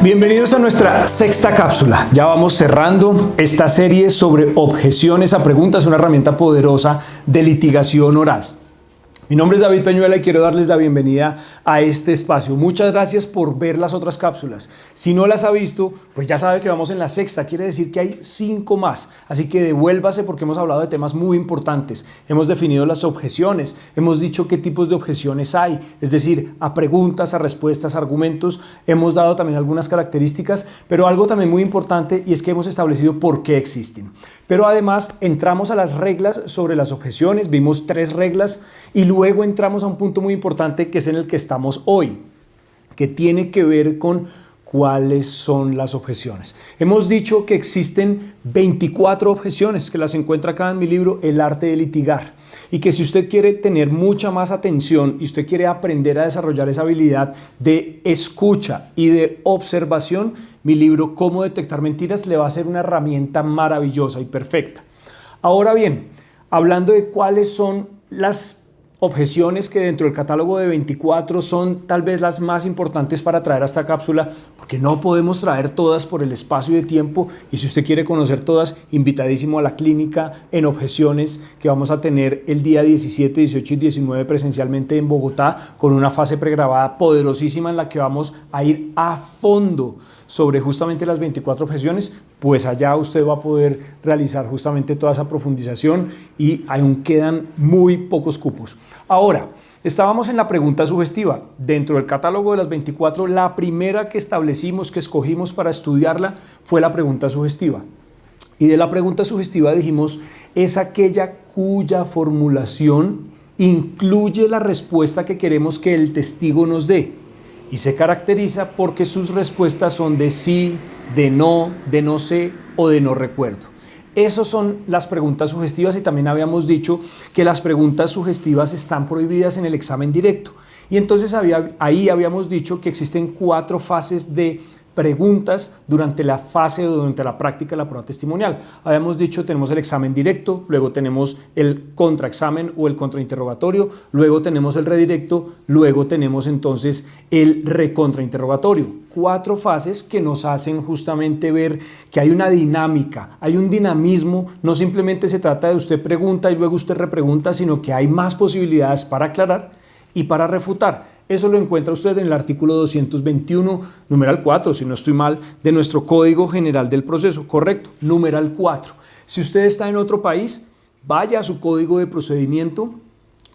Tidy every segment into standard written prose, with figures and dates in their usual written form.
Bienvenidos a nuestra sexta cápsula. Ya vamos cerrando esta serie sobre objeciones a preguntas, una herramienta poderosa de litigación oral. Mi nombre es David Peñuela y quiero darles la bienvenida a este espacio. Muchas gracias por ver las otras cápsulas. Si no las ha visto, pues ya sabe que vamos en la sexta. Quiere decir que hay 5 más. Así que devuélvase porque hemos hablado de temas muy importantes. Hemos definido las objeciones. Hemos dicho qué tipos de objeciones hay. Es decir, a preguntas, a respuestas, a argumentos. Hemos dado también algunas características, pero algo también muy importante y es que hemos establecido por qué existen. Pero además entramos a las reglas sobre las objeciones. Vimos 3 reglas y luego entramos a un punto muy importante que es en el que estamos hoy, que tiene que ver con cuáles son las objeciones. Hemos dicho que existen 24 objeciones, que las encuentra acá en mi libro El arte de litigar, y que si usted quiere tener mucha más atención y usted quiere aprender a desarrollar esa habilidad de escucha y de observación, mi libro Cómo detectar mentiras le va a ser una herramienta maravillosa y perfecta. Ahora bien, hablando de cuáles son las objeciones que dentro del catálogo de 24 son tal vez las más importantes para traer a esta cápsula, porque no podemos traer todas por el espacio de tiempo, y si usted quiere conocer todas, invitadísimo a la clínica en objeciones que vamos a tener el día 17, 18 y 19 presencialmente en Bogotá, con una fase pregrabada poderosísima en la que vamos a ir a fondo sobre justamente las 24 objeciones. Pues allá usted va a poder realizar justamente toda esa profundización y aún quedan muy pocos cupos. Ahora, estábamos en la pregunta sugestiva. Dentro del catálogo de las 24, la primera que establecimos, que escogimos para estudiarla, fue la pregunta sugestiva. Y de la pregunta sugestiva dijimos, es aquella cuya formulación incluye la respuesta que queremos que el testigo nos dé. Y se caracteriza porque sus respuestas son de sí, de no sé o de no recuerdo. Esas son las preguntas sugestivas, y también habíamos dicho que las preguntas sugestivas están prohibidas en el examen directo. Y entonces ahí habíamos dicho que existen 4 fases de preguntas durante la fase o durante la práctica de la prueba testimonial. Habíamos dicho, tenemos el examen directo, luego tenemos el contraexamen o el contrainterrogatorio, luego tenemos el redirecto, luego tenemos entonces el recontrainterrogatorio. 4 fases que nos hacen justamente ver que hay una dinámica, hay un dinamismo. No simplemente se trata de usted pregunta y luego usted repregunta, sino que hay más posibilidades para aclarar y para refutar. Eso lo encuentra usted en el artículo 221, numeral 4, si no estoy mal, de nuestro Código General del Proceso. Correcto, numeral 4. Si usted está en otro país, vaya a su Código de Procedimiento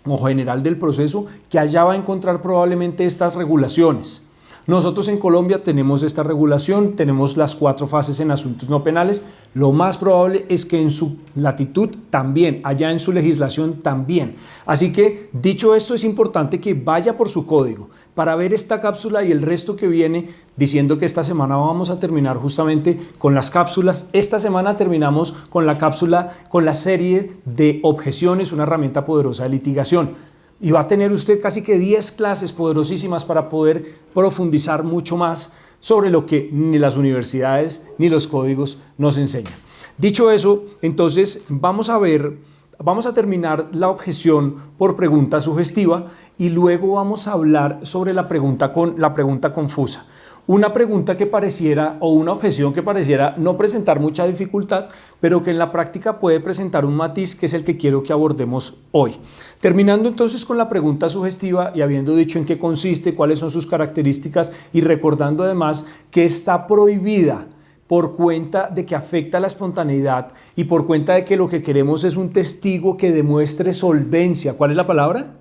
o General del Proceso, que allá va a encontrar probablemente estas regulaciones. Nosotros en Colombia tenemos esta regulación, tenemos las 4 fases en asuntos no penales. Lo más probable es que en su latitud también, allá en su legislación también. Así que, dicho esto, es importante que vaya por su código para ver esta cápsula y el resto que viene, diciendo que esta semana vamos a terminar justamente con las cápsulas. Esta semana terminamos con la cápsula, con la serie de objeciones, una herramienta poderosa de litigación. Y va a tener usted casi que 10 clases poderosísimas para poder profundizar mucho más sobre lo que ni las universidades ni los códigos nos enseñan. Dicho eso, entonces vamos a terminar la objeción por pregunta sugestiva y luego vamos a hablar sobre la pregunta confusa. Una pregunta que pareciera, o una objeción que pareciera no presentar mucha dificultad, pero que en la práctica puede presentar un matiz, que es el que quiero que abordemos hoy. Terminando entonces con la pregunta sugestiva y habiendo dicho en qué consiste, cuáles son sus características y recordando además que está prohibida por cuenta de que afecta la espontaneidad y por cuenta de que lo que queremos es un testigo que demuestre solvencia. ¿Cuál es la palabra?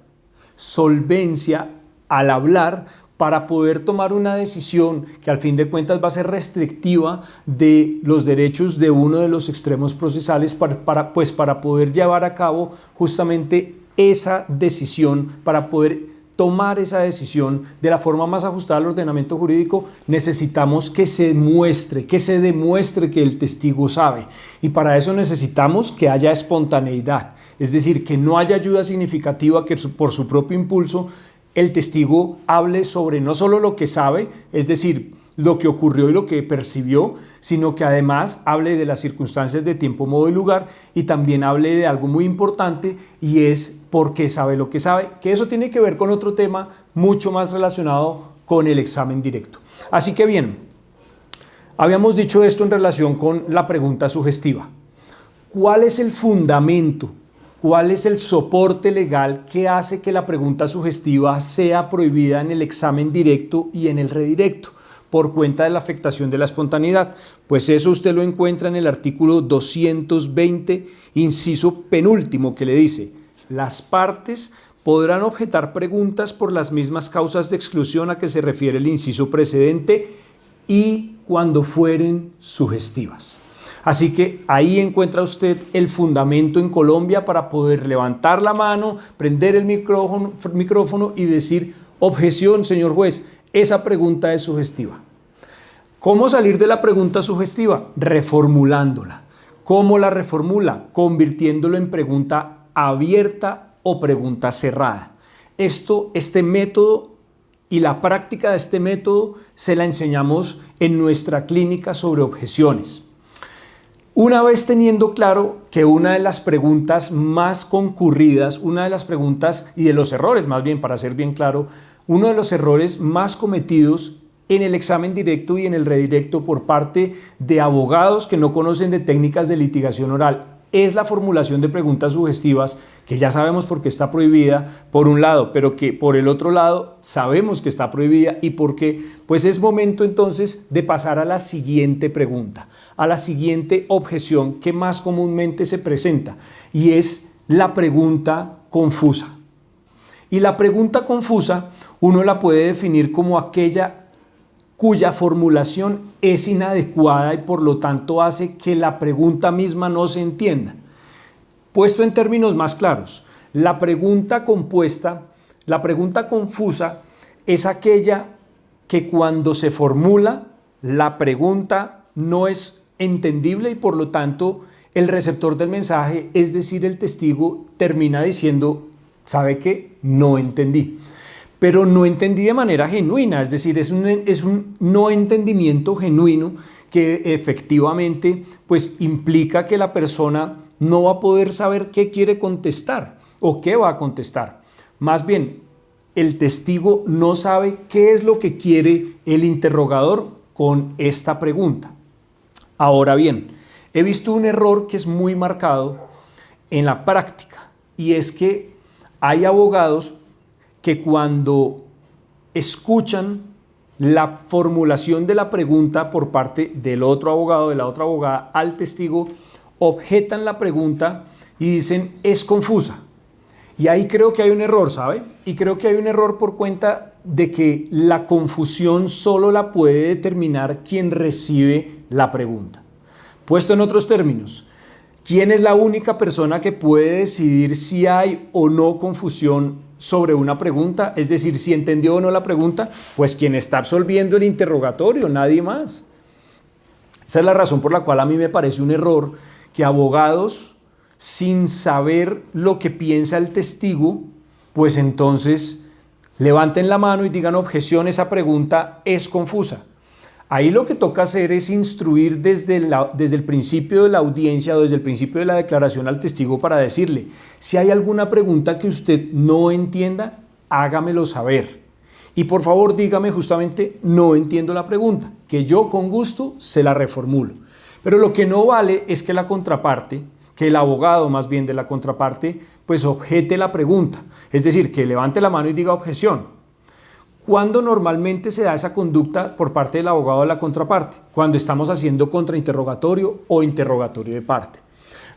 Solvencia al hablar, para poder tomar una decisión que al fin de cuentas va a ser restrictiva de los derechos de uno de los extremos procesales para poder llevar a cabo justamente esa decisión, para poder tomar esa decisión de la forma más ajustada al ordenamiento jurídico. Necesitamos que se demuestre que el testigo sabe, y para eso necesitamos que haya espontaneidad, es decir, que no haya ayuda significativa, que por su propio impulso el testigo hable sobre no solo lo que sabe, es decir, lo que ocurrió y lo que percibió, sino que además hable de las circunstancias de tiempo, modo y lugar, y también hable de algo muy importante, y es por qué sabe lo que sabe, que eso tiene que ver con otro tema mucho más relacionado con el examen directo. Así que bien, Habíamos dicho esto en relación con la pregunta sugestiva. ¿Cuál es el fundamento? ¿Cuál es el soporte legal que hace que la pregunta sugestiva sea prohibida en el examen directo y en el redirecto por cuenta de la afectación de la espontaneidad? Pues eso usted lo encuentra en el artículo 220, inciso penúltimo, que le dice: las partes podrán objetar preguntas por las mismas causas de exclusión a que se refiere el inciso precedente y cuando fueren sugestivas. Así que ahí encuentra usted el fundamento en Colombia para poder levantar la mano, prender el micrófono y decir: objeción, señor juez, esa pregunta es sugestiva. ¿Cómo salir de la pregunta sugestiva? Reformulándola. ¿Cómo la reformula? Convirtiéndolo en pregunta abierta o pregunta cerrada. Este método y la práctica de este método se la enseñamos en nuestra clínica sobre objeciones. Una vez teniendo claro que una de las preguntas más concurridas, una de las preguntas y de los errores, más bien para ser bien claro, uno de los errores más cometidos en el examen directo y en el redirecto por parte de abogados que no conocen de técnicas de litigación oral es la formulación de preguntas sugestivas, que ya sabemos por qué está prohibida por un lado, pero que por el otro lado sabemos que está prohibida y por qué. Pues es momento entonces de pasar a la siguiente pregunta, a la siguiente objeción que más comúnmente se presenta, y es la pregunta confusa. Y la pregunta confusa uno la puede definir como aquella cuya formulación es inadecuada y por lo tanto hace que la pregunta misma no se entienda. Puesto en términos más claros, la pregunta compuesta, la pregunta confusa es aquella que cuando se formula la pregunta no es entendible y por lo tanto el receptor del mensaje, es decir, el testigo, termina diciendo: ¿sabe qué? No entendí. Pero no entendí de manera genuina, es decir, es un no entendimiento genuino que efectivamente pues implica que la persona no va a poder saber qué quiere contestar o qué va a contestar. Más bien, el testigo no sabe qué es lo que quiere el interrogador con esta pregunta. Ahora bien, he visto un error que es muy marcado en la práctica, y es que hay abogados que cuando escuchan la formulación de la pregunta por parte del otro abogado, de la otra abogada, al testigo, objetan la pregunta y dicen: es confusa. Y ahí creo que hay un error, ¿sabe? Y creo que hay un error por cuenta de que la confusión solo la puede determinar quien recibe la pregunta. Puesto en otros términos, ¿quién es la única persona que puede decidir si hay o no confusión sobre una pregunta? Es decir, si entendió o no la pregunta, pues quien está absolviendo el interrogatorio, nadie más. Esa es la razón por la cual a mí me parece un error que abogados, sin saber lo que piensa el testigo, pues entonces levanten la mano y digan: objeción, esa pregunta es confusa. Ahí lo que toca hacer es instruir desde el principio de la audiencia o desde el principio de la declaración al testigo para decirle: si hay alguna pregunta que usted no entienda, hágamelo saber. Y por favor dígame justamente: no entiendo la pregunta, que yo con gusto se la reformulo. Pero lo que no vale es que la contraparte, que el abogado más bien de la contraparte, pues objete la pregunta. Es decir, que levante la mano y diga: objeción. ¿Cuándo normalmente se da esa conducta por parte del abogado de la contraparte? Cuando estamos haciendo contrainterrogatorio o interrogatorio de parte.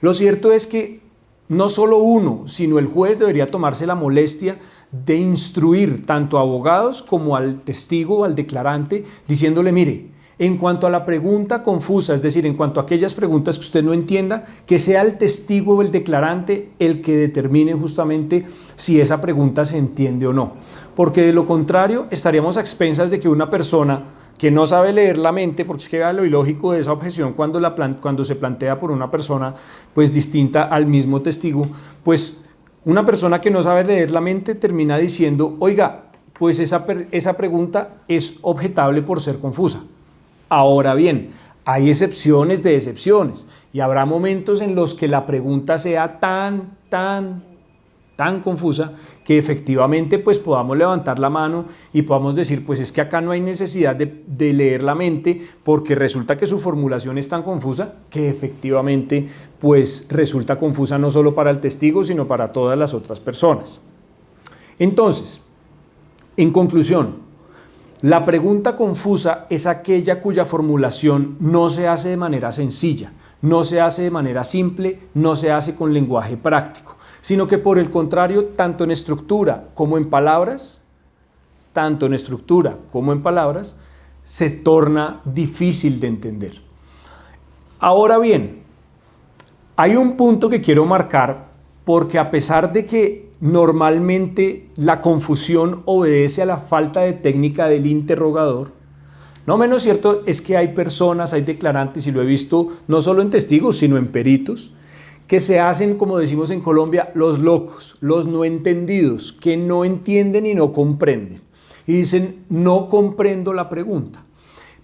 Lo cierto es que no solo uno, sino el juez debería tomarse la molestia de instruir tanto a abogados como al testigo o al declarante, diciéndole: mire, en cuanto a la pregunta confusa, es decir, en cuanto a aquellas preguntas que usted no entienda, que sea el testigo o el declarante el que determine justamente si esa pregunta se entiende o no. Porque de lo contrario estaríamos a expensas de que una persona que no sabe leer la mente, porque es que vea lo ilógico de esa objeción cuando se plantea por una persona pues distinta al mismo testigo, pues una persona que no sabe leer la mente termina diciendo: oiga, pues esa pregunta es objetable por ser confusa. Ahora bien, hay excepciones de excepciones y habrá momentos en los que la pregunta sea tan tan confusa, que efectivamente pues podamos levantar la mano y podamos decir, pues es que acá no hay necesidad de leer la mente, porque resulta que su formulación es tan confusa que efectivamente pues resulta confusa no solo para el testigo, sino para todas las otras personas. Entonces, en conclusión, la pregunta confusa es aquella cuya formulación no se hace de manera sencilla, no se hace de manera simple, no se hace con lenguaje práctico, sino que por el contrario, tanto en estructura como en palabras, se torna difícil de entender. Ahora bien, hay un punto que quiero marcar, porque a pesar de que normalmente la confusión obedece a la falta de técnica del interrogador, no menos cierto es que hay personas, hay declarantes, y lo he visto no solo en testigos, sino en peritos, que se hacen, como decimos en Colombia, los locos, los no entendidos, que no entienden y no comprenden. Y dicen, no comprendo la pregunta.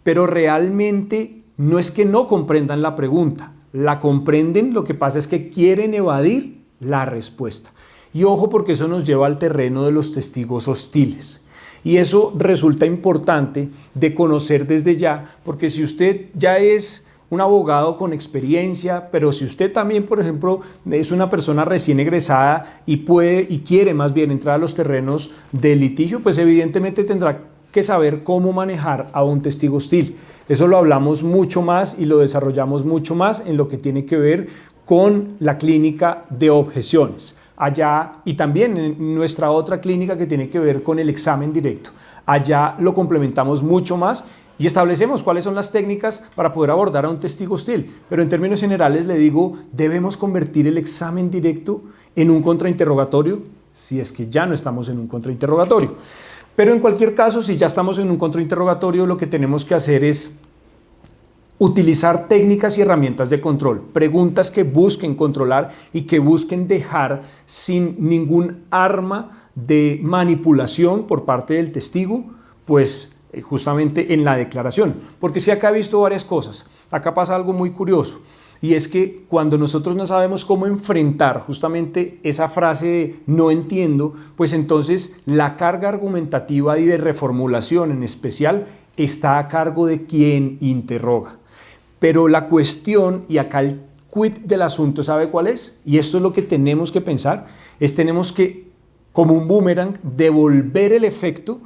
Pero realmente no es que no comprendan la pregunta, la comprenden, lo que pasa es que quieren evadir la respuesta. Y ojo, porque eso nos lleva al terreno de los testigos hostiles. Y eso resulta importante de conocer desde ya, porque si usted ya es un abogado con experiencia, pero si usted también, por ejemplo, es una persona recién egresada y puede y quiere más bien entrar a los terrenos de litigio, pues evidentemente tendrá que saber cómo manejar a un testigo hostil. Eso lo hablamos mucho más y lo desarrollamos mucho más en lo que tiene que ver con la clínica de objeciones. Allá, y también en nuestra otra clínica que tiene que ver con el examen directo. Allá lo complementamos mucho más y establecemos cuáles son las técnicas para poder abordar a un testigo hostil. Pero en términos generales le digo, debemos convertir el examen directo en un contrainterrogatorio, si es que ya no estamos en un contrainterrogatorio. Pero en cualquier caso, si ya estamos en un contrainterrogatorio, lo que tenemos que hacer es utilizar técnicas y herramientas de control, preguntas que busquen controlar y que busquen dejar sin ningún arma de manipulación por parte del testigo, pues justamente en la declaración. Porque si acá he visto varias cosas, acá pasa algo muy curioso, y es que cuando nosotros no sabemos cómo enfrentar justamente esa frase de no entiendo, pues entonces la carga argumentativa y de reformulación en especial está a cargo de quien interroga. Pero la cuestión, y acá el quid del asunto, ¿sabe cuál es? Y esto es lo que tenemos que pensar, tenemos que, como un boomerang, devolver el efecto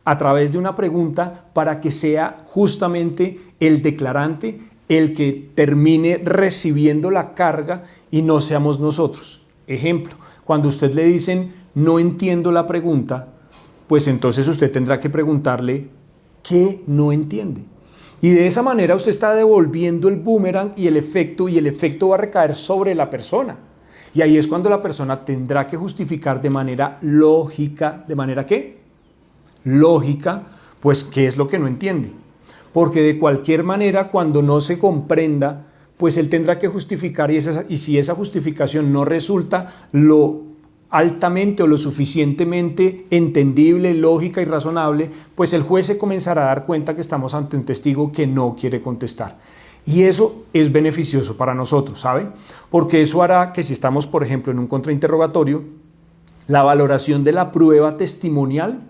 a través de una pregunta para que sea justamente el declarante el que termine recibiendo la carga y no seamos nosotros. Ejemplo, cuando a usted le dicen no entiendo la pregunta, pues entonces usted tendrá que preguntarle ¿qué no entiende? Y de esa manera usted está devolviendo el boomerang y el efecto va a recaer sobre la persona. Y ahí es cuando la persona tendrá que justificar de manera lógica. ¿De manera qué? Lógica, pues qué es lo que no entiende. Porque de cualquier manera, cuando no se comprenda, pues él tendrá que justificar, y si esa justificación no resulta lo altamente o lo suficientemente entendible, lógica y razonable, pues el juez se comenzará a dar cuenta que estamos ante un testigo que no quiere contestar. Y eso es beneficioso para nosotros, ¿sabe? Porque eso hará que si estamos, por ejemplo, en un contrainterrogatorio, la valoración de la prueba testimonial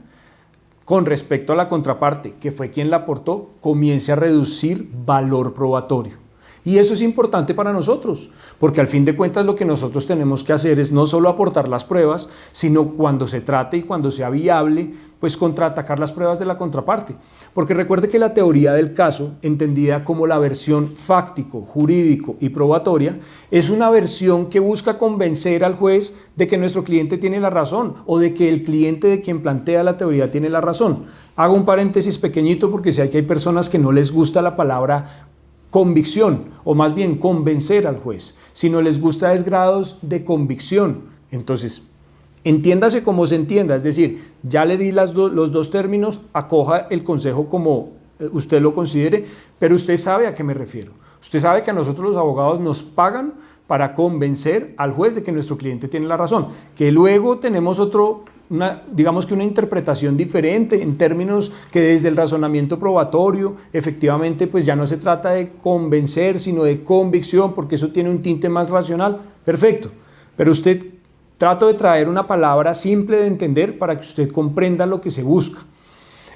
con respecto a la contraparte, que fue quien la aportó, comience a reducir valor probatorio. Y eso es importante para nosotros, porque al fin de cuentas lo que nosotros tenemos que hacer es no solo aportar las pruebas, sino cuando se trate y cuando sea viable, pues contraatacar las pruebas de la contraparte. Porque recuerde que la teoría del caso, entendida como la versión fáctico, jurídico y probatoria, es una versión que busca convencer al juez de que nuestro cliente tiene la razón o de que el cliente de quien plantea la teoría tiene la razón. Hago un paréntesis pequeñito porque sé que hay personas que no les gusta la palabra convicción, o más bien convencer al juez, si no les gusta es grados de convicción. Entonces, entiéndase como se entienda, es decir, ya le di los dos términos, acoja el consejo como usted lo considere, pero usted sabe a qué me refiero. Usted sabe que a nosotros los abogados nos pagan para convencer al juez de que nuestro cliente tiene la razón, que luego tenemos digamos que una interpretación diferente en términos que desde el razonamiento probatorio, efectivamente, pues ya no se trata de convencer, sino de convicción, porque eso tiene un tinte más racional. Perfecto, pero usted Trato de traer una palabra simple de entender para que usted comprenda lo que se busca.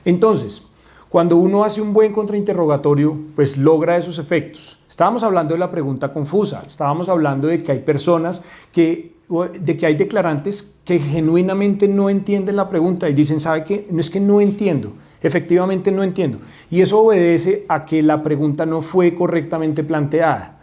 Entonces, cuando uno hace un buen contrainterrogatorio, pues logra esos efectos. Estábamos hablando de la pregunta confusa, estábamos hablando de que hay personas de que hay declarantes que genuinamente no entienden la pregunta y dicen, ¿sabe qué? No es que no entiendo, efectivamente no entiendo. Y eso obedece a que la pregunta no fue correctamente planteada.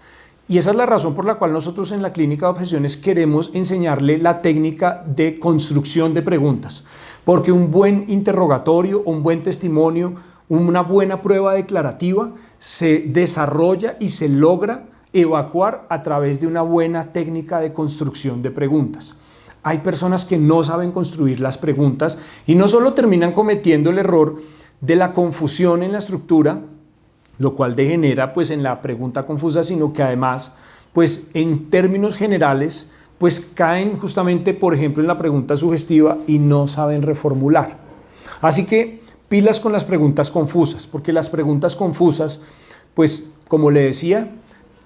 Y esa es la razón por la cual nosotros en la Clínica de Objeciones queremos enseñarle la técnica de construcción de preguntas. Porque un buen interrogatorio, un buen testimonio, una buena prueba declarativa se desarrolla y se logra evacuar a través de una buena técnica de construcción de preguntas. Hay personas que no saben construir las preguntas y no solo terminan cometiendo el error de la confusión en la estructura, lo cual degenera pues en la pregunta confusa, sino que además pues en términos generales pues caen justamente por ejemplo en la pregunta sugestiva y no saben reformular. Así que pilas con las preguntas confusas, porque las preguntas confusas pues como le decía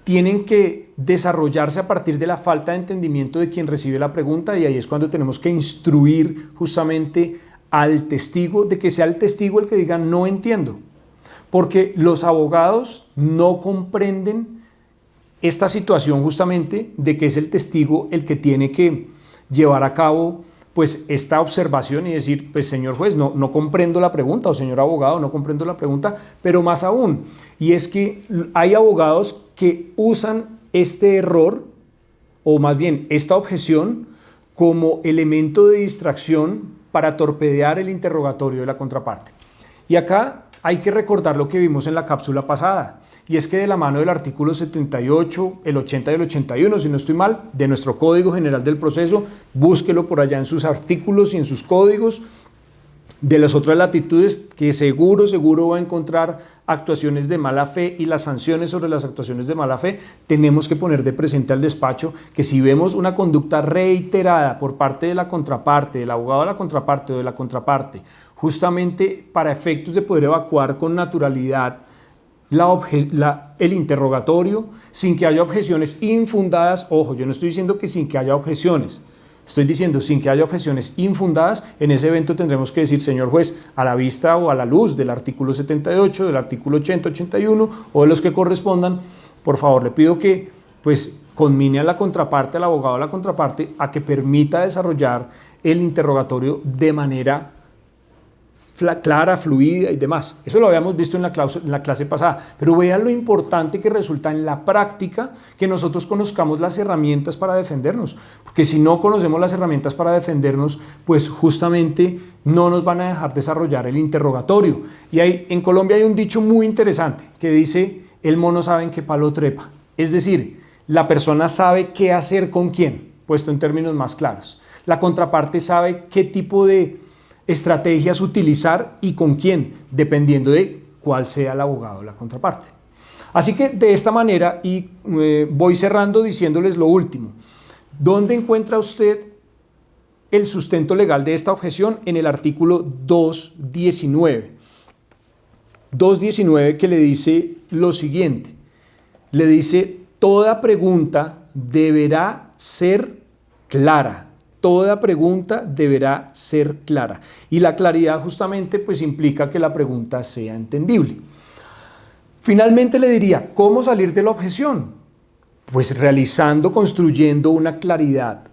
tienen que desarrollarse a partir de la falta de entendimiento de quien recibe la pregunta y ahí es cuando tenemos que instruir justamente al testigo de que sea el testigo el que diga no entiendo. Porque los abogados no comprenden esta situación justamente de que es el testigo el que tiene que llevar a cabo pues esta observación y decir, pues señor juez, no comprendo la pregunta o señor abogado, no comprendo la pregunta, pero más aún, y es que hay abogados que usan este error o más bien esta objeción como elemento de distracción para torpedear el interrogatorio de la contraparte. Y acá hay que recordar lo que vimos en la cápsula pasada, y es que de la mano del artículo 78, el 80 y el 81, si no estoy mal, de nuestro Código General del Proceso, búsquelo por allá en sus artículos y en sus códigos, de las otras latitudes que seguro va a encontrar actuaciones de mala fe y las sanciones sobre las actuaciones de mala fe, tenemos que poner de presente al despacho que si vemos una conducta reiterada por parte de la contraparte, del abogado de la contraparte o de la contraparte, justamente para efectos de poder evacuar con naturalidad el interrogatorio, sin que haya objeciones infundadas, ojo, yo no estoy diciendo que sin que haya objeciones, estoy diciendo sin que haya objeciones infundadas, en ese evento tendremos que decir, señor juez, a la vista o a la luz del artículo 78, del artículo 80, 81 o de los que correspondan, por favor, le pido que pues conmine a la contraparte, al abogado de la contraparte, a que permita desarrollar el interrogatorio de manera clara, fluida y demás. Eso lo habíamos visto en la clase pasada, pero vean lo importante que resulta en la práctica que nosotros conozcamos las herramientas para defendernos, porque si no conocemos las herramientas para defendernos, pues justamente no nos van a dejar desarrollar el interrogatorio. Y en Colombia hay un dicho muy interesante que dice, el mono sabe en qué palo trepa, es decir, la persona sabe qué hacer con quién, puesto en términos más claros. La contraparte sabe qué tipo de estrategias utilizar y con quién, dependiendo de cuál sea el abogado de la contraparte. Así que de esta manera, y voy cerrando diciéndoles lo último, ¿dónde encuentra usted el sustento legal de esta objeción? En el artículo 219. 219 que le dice lo siguiente, le dice, toda pregunta deberá ser clara. Toda pregunta deberá ser clara. Y la claridad justamente pues implica que la pregunta sea entendible. Finalmente le diría, ¿cómo salir de la objeción? Pues construyendo una claridad,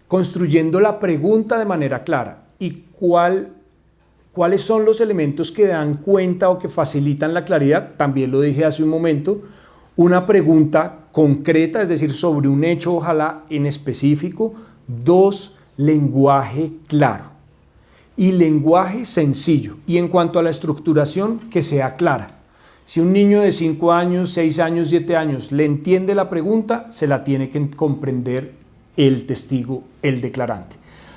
construyendo la pregunta de manera clara. ¿Y cuáles son los elementos que dan cuenta o que facilitan la claridad? También lo dije hace un momento. Una pregunta concreta, es decir, sobre un hecho, ojalá en específico. 2, lenguaje claro y lenguaje sencillo. Y en cuanto a la estructuración, que sea clara. Si un niño de 5 años, 6 años, 7 años le entiende la pregunta, se la tiene que comprender el testigo, el declarante.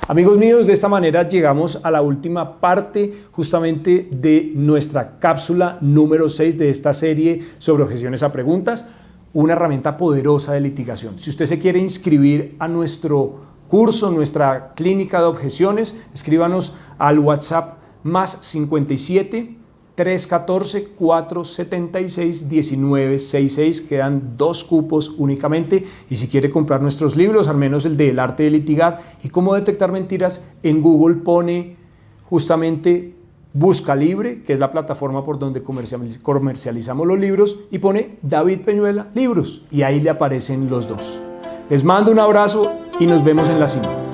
Amigos míos, de esta manera llegamos a la última parte justamente de nuestra cápsula número 6 de esta serie sobre objeciones a preguntas, una herramienta poderosa de litigación. Si usted se quiere inscribir a nuestro curso, nuestra clínica de objeciones, escríbanos al WhatsApp +57 314-476-1966. Quedan 2 cupos únicamente. Y si quiere comprar nuestros libros, al menos el de El arte de litigar y cómo detectar mentiras, en Google pone justamente Busca Libre, que es la plataforma por donde comercializamos los libros, y pone David Peñuela Libros y ahí le aparecen los 2. Les mando un abrazo y nos vemos en la cima.